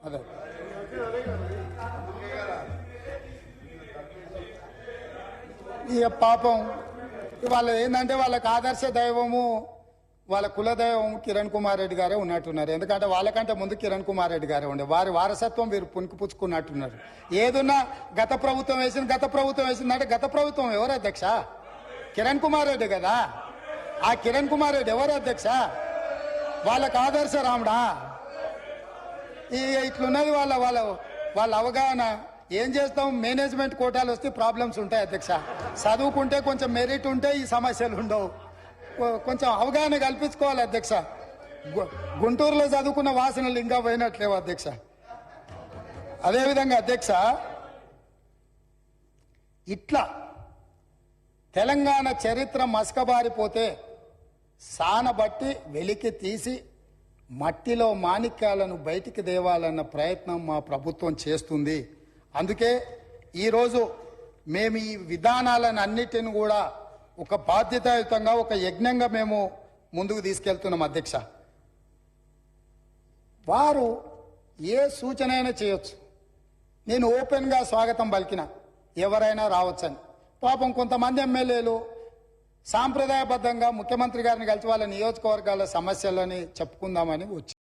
అదే ఇక పాపం వాళ్ళ ఏంటంటే వాళ్ళకి ఆదర్శ దైవము వాళ్ళ కులదైవం కిరణ్ కుమార్ రెడ్డి గారే ఉన్నట్టున్నారు. ఎందుకంటే వాళ్ళకంటే ముందు కిరణ్ కుమార్ రెడ్డి గారే ఉండే, వారి వారసత్వం వీరు పుణికిపుచ్చుకున్నట్టున్నారు. ఏదున్నా గత ప్రభుత్వం వేసిందంటే గత ప్రభుత్వం ఎవరు అధ్యక్ష? కిరణ్ కుమార్ రెడ్డి కదా. ఆ కిరణ్ కుమార్ రెడ్డి ఎవరు అధ్యక్ష? వాళ్ళకి ఆదర్శ రాముడా? ఇట్లున్నది వాళ్ళ వాళ్ళ వాళ్ళ అవగాహన. ఏం చేస్తాం, మేనేజ్మెంట్ కోటాలు వస్తే ప్రాబ్లమ్స్ ఉంటాయి అధ్యక్ష. చదువుకుంటే కొంచెం మెరిట్ ఉంటే ఈ సమస్యలు ఉండవు. కొంచెం అవగాహన కల్పించుకోవాలి అధ్యక్ష. గుంటూరులో చదువుకున్న వాసనలు ఇంకా పోయినట్లేవు అధ్యక్ష. అదేవిధంగా అధ్యక్ష, ఇట్లా తెలంగాణ చరిత్ర మసకబారిపోతే సానబట్టి వెలికి తీసి మట్టిలో మాణిక్యాలను బయటికి తేవాలన్న ప్రయత్నం మా ప్రభుత్వం చేస్తుంది. అందుకే ఈరోజు మేము ఈ విధానాలను అన్నిటిని కూడా ఒక బాధ్యతాయుతంగా ఒక యజ్ఞంగా మేము ముందుకు తీసుకెళ్తున్నాం అధ్యక్ష. వారు ఏ సూచన అయినా చేయొచ్చు, నేను ఓపెన్గా స్వాగతం పలికిన, ఎవరైనా రావచ్చని. పాపం కొంతమంది ఎమ్మెల్యేలు సాంప్రదాయబద్ధంగా ముఖ్యమంత్రి గారిని కలిసి వాళ్ళ నియోజకవర్గాల సమస్యలని చెప్పుకుందామని వచ్చారు.